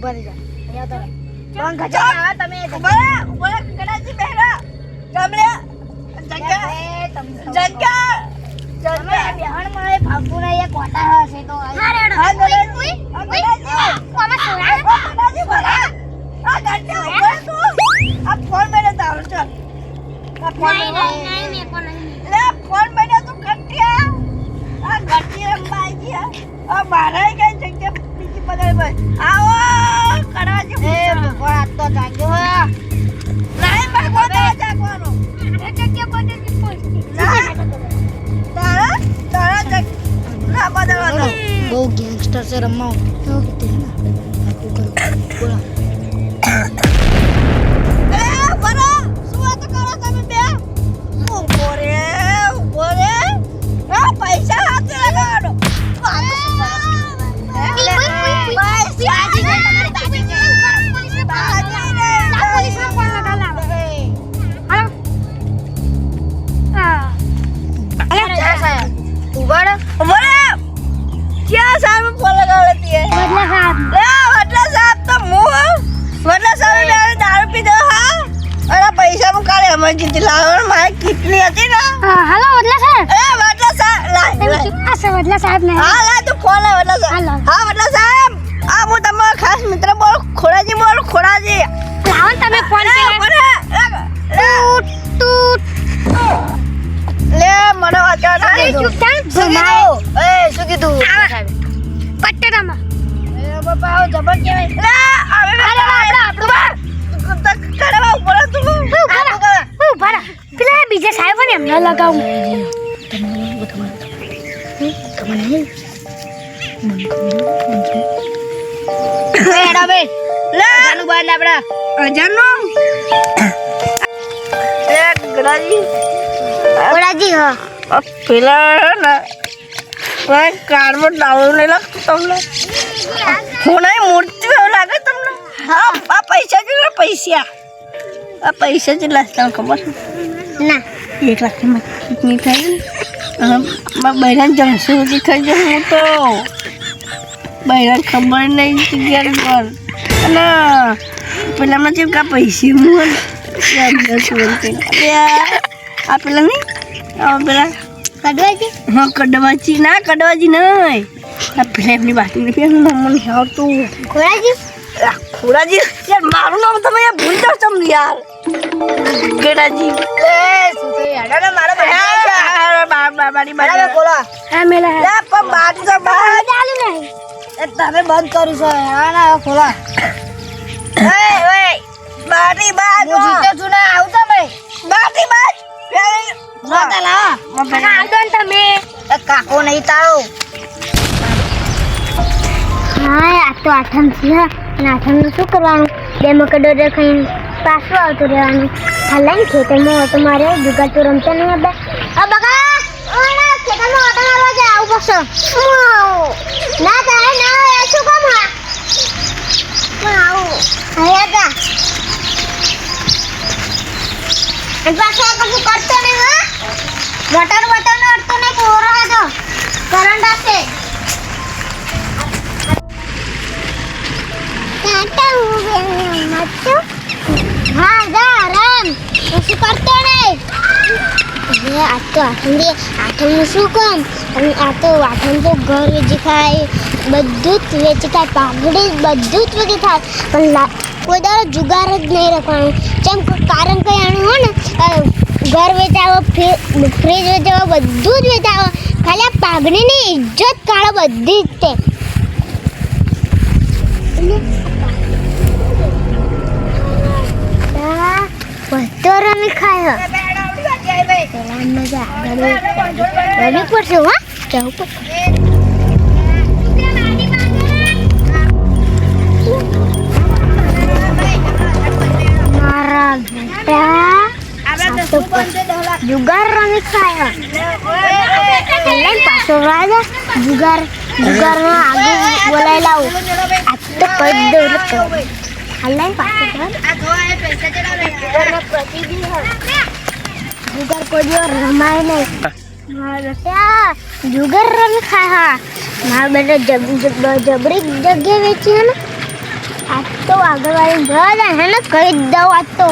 ઉભા રહી જા અહીંયા તો કોણ ગજા આવા તમે ઉભા ગડાજી બેરા કમરે જગ્યા તમે બેહણ મળે ફાફુ ના એ કોટા હશે તો હા રેડો હા ગડાજી કોમાં સોરા ગડાજી ભલા આ ગડ્યા ઉભા તું આ ફોન મેરે તાવ ચાલ આ ફોન નહીં મે કોણ નહીં લે ફોન મેરે તું કટિયા આ ગટી રંબાજી આ મારા કઈ જગ્યા બીજી પડાય ભાઈ આવો કડાજી એ ભગવાન આ તો જાગ્યો હો નહીં ભાઈ કોને જાગવાનો એ જગ્યા પડાય પહોંચી તારા જગ ના બદલવાનો બહુ ગેંગસ્ટર છે રમવા બોલા कितनी હતી ને હાલો વડલા સાહેબ એ વડલા સાહેબ આ સે વડલા સાહેબ ને હા લા તું ફોન લે વડલા સાહેબ હા વડલા સાહેબ આ હું તમારો ખાસ મિત્ર બોલ ખોડાજી લાવો તમે ફોન લે મને વાંચવા દે જમાઓ એ શું કીધું સાહેબ પટ્ટરામાં એ બાપા જબર કેવાય લે હવે આપણું કરવા ઉપર તું ઉભા પેલા બીજા સાહેબ ને એમને લગાવું એડા બે લે જાનું બાંધ આપડા અજાનું એ ગડાજી હા પેલા ના ભાઈ કાર્બન ડાઉન લઈ લાગતું તમને ફોનાઈ મૂર્તિ એવું લાગે તમને હા આ પૈસા કેટલા આ પૈસા કેટલા તમને ખબર ના 1 લાખ ની થાય બહેરાન જણસો સુધી થઈ જાય હું તો બહેરાન ખબર નહીં જગ્યા પર અને પેલામાં જેમ કા પૈસા હું આ પેલા નહીં પેલા કડવાજી હા કડવાજી નહીં આ પેલા એમની બાકી મને આવતું ખોડાજી યાર મારું નામ તમે યાર ભૂલ જાવ તમને યાર ગડાજી એ સુતે યાર મારા બાડી બોલા હા મેલા લે પણ બાડી તો બહાર ચાલુ નહીં એ તમે બંધ કરી છો ના ખોલા એ ઓય બાડી બાજ હું જીતે છું ના આવ તમે બાડી બાજ મોટા લા આદન તમે કાકો નહીં તારો હા આ તો આઠમ છે આઠમનું શું કરવાનું બે મકડો ખાઈને પાછું આવતું રહેવાનું હાલાઈ ખેતરમાં ઓટો મારે જુગાર તો રમતા નહીં હવે આ બકા ખેતરમાં ઓટો મારવા જાય આવું પડશે ના તારે ના શું કામ હા આવું અહીંયા જા પાછું કશું કરતો નહીં હા વટર અડતો નહીં પોરો હતો કરંટ આપે हाँ जा राम ऐसे करते नहीं ये आठम में શું કામ અને આ તો આઠમ તો ઘર વેચી ખાય બધું જ વેચી ખાય પાઘડી બધું જ વેચી ખાય પણ કોઈ દાડો જુગાર જ નહીં રાખવાનું જેમ કારણ કંઈ આનું હોય ને ઘર વેચાવો ફ્રીજ વેચાવો બધું જ વેચાવો ખાલી આ પાઘડીની ઇજ્જત કાઢો બધી જ તે બધો રમી ખાય મજા રમી પડશે હા જવું પડશે મારા બેટા જુગાર રમી ખાય પાછો રાજા જુગારમાં આગળ બોલાવી લાવું આ તો કરી દઉં હાલાઈ પાછો જુગાર કોઈ દિવસ રમાય નહીં મારા બેટા જુગાર રમી ખાય હા મારા બેટા જબરી જગ્યાએ વેચી હે ને આ તો આગળવાળી ઘર હે ને કહી દઉં આ તો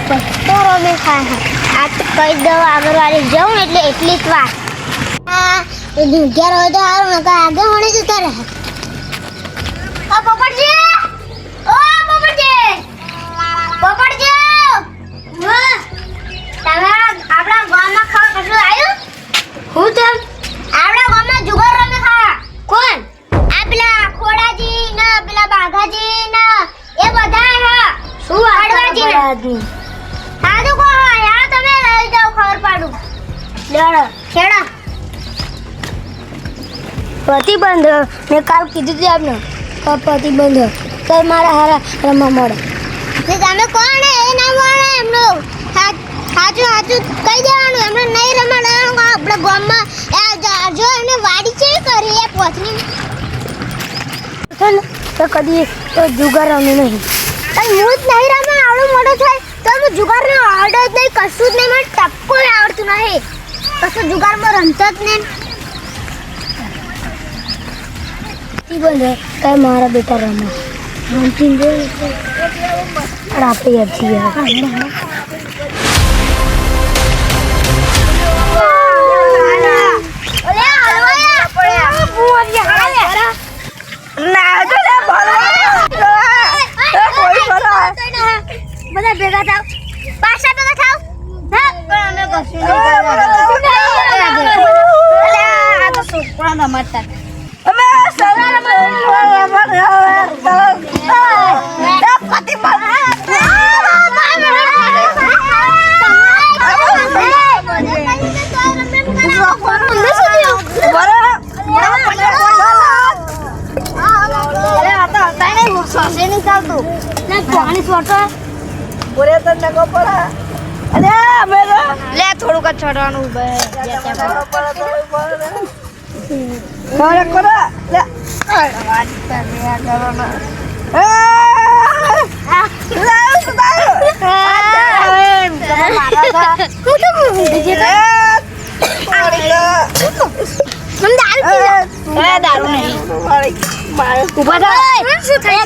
પત્તરો મેં ખાય આ તો કહી દઉં આગળવાળી જાઉં એટલે એટલી જ વાત હા એ દુધિયાર હોય તો સારું નકર આગળ હોણે જતા રહે ઓ પોપટજી તમે આપણા ગામમાં ખાવા કશું આવ્યું હું તેમ આપણા ગામમાં જુગાર રમે ખાવા કોણ આ પેલા ખોડાજી ને પેલા બાઘાજી ને એ બધા હે શું હડવાજી ને સાદું કો યાર તમે લઈ જાઓ ખબર પાડું લેડો ખેડા પ્રતિબંધ મેં કાલ કીધું હતું આપને પ્રતિબંધ તો મારા હારા રમવા મળે તમે કોણ એ ના મળે એમનું સાચું કહી દેવાનું એમને નહીં રમાડવાનું આપણા ગામમાં જો એમને વાડી છે કરી એ પોથરી તો કદી તો જુગાર રમે નહીં અને હું જ નહીં રમે આવડું મોટો થાય તો હું જુગારને આવડે જ નહીં કશું જ નહીં મને ટપકો આવડતું નહીં કશું જુગારમાં રમતો જ નહીં બંધ કઈ મારા બેટા રમે રમતી આપણે છીએ બધા ભેગા થાવ પાછા ભેગા થાવ અમે કશું આ તો છોકરા રમતા અમે થોડુંક છોડવાનું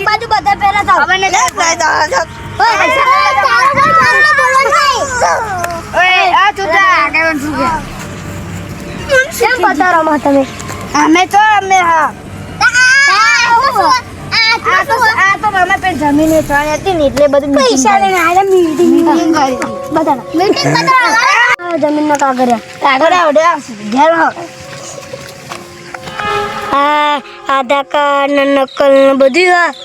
બાજુ બધા પહેલા થાવ તમે અમે તો અમે હા અમે પેલી જમીન વેચવાની હતી ને એટલે બધું પૈસા લઈને આવ્યા મીટિંગ જમીન ના કાગળ આધાર કાર્ડ ને નકલ ને બધું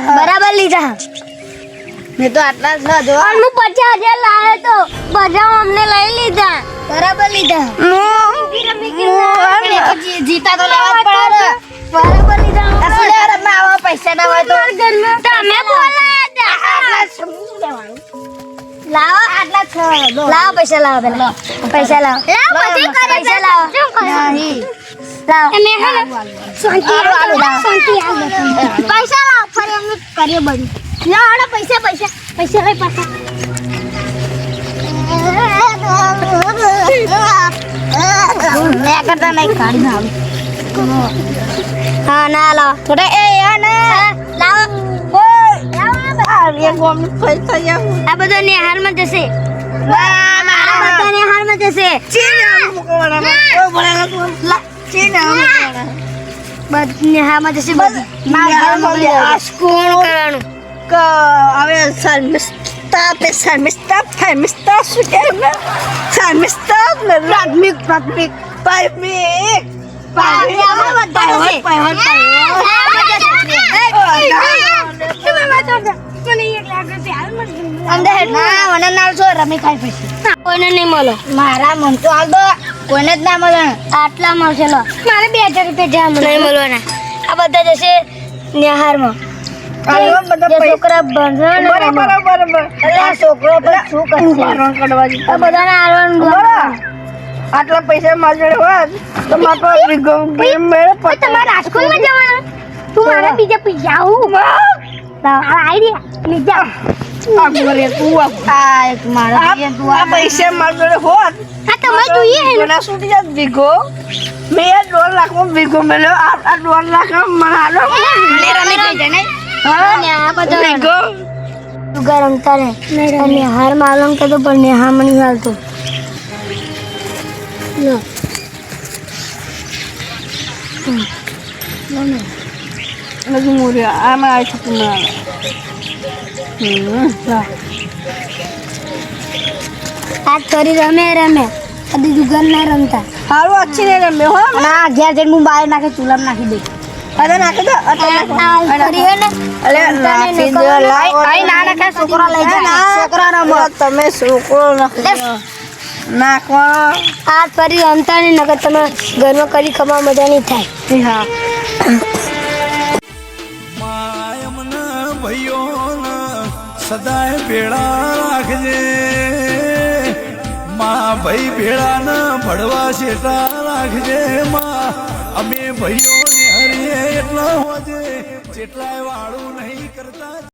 બરાબર લીધા મેં તો આટલા જ જો 50,000 લાવ્યો તો બધા અમને લઈ લીધા બરાબર લીધા જીતા તો લેવા પડે બરાબર લીધા અસલે રમવા આવા પૈસા ના હોય તો તમે બોલાયા લાવો આટલા છ લાવો પૈસા લાવો પેલા પૈસા લાવો પૈસા લાવો નહીં લાવો અમે હે શાંતિ પૈસા લાવો ફરી અમે કરીએ બધું લાવો પૈસા લઈ પાછા મેં કરતા નહીં કાઢી નાવ હા ના લાવો થોડા એ ના લાવો આ બધો નિહારમાં જશે નિહારમાં જશે નિહારમાં જશે કોણ કરવાનું હવે શર્મિસ્તા શું કે પ્રાથમિક અંદર ના મને ના છો રમી ખાઈ પછી કોઈને નહીં મળો મારા મન તો હાલ દો કોઈને જ ના મળે આટલા મળશે લો મારે 2000 રૂપિયા જ્યાં નહીં મળવાના આ બધા જશે નિહારમાં છોકરા બરાબર છોકરો પણ શું કરશે આ બધાને આટલા પૈસા માજડે હોત તો મારો ગેમ મેળે તમારે રાજકોટમાં જવાનું તું મારા બીજા પૈસા આવું આઈડિયા લીધા પૈસા માજડે હોત હા તમે જોઈએ ના સુધી જાત ભીગો મેં 2 લાખમાં ભીગો મેળ્યો આ 2 લાખ મનાલો રમતા ને હાર માલમ કે તો પણ હાર મની હાલતો આજ કરી રમે કદી જુગાર ના રમતા હારું અચ્છી ને રમે હો ના ઘેર જઈને હું બહાર નાખે ચૂલામાં નાખી દે અરે નાખી દો છોકરા લઈ જાય છોકરા ના તમે છોકરો નાખવા આ ફરી રમતા ને નકર તમે ઘરમાં કરી ખમા મજા નહીં થાય ભાઈઓ સદાય ભેળા રાખજે માં ભાઈ ભેળા ના ભડવા શેટા રાખજે માં અમે ભાઈઓ ને હરીએ એટલા હોજે જેટલાય વાળું નહીં કરતા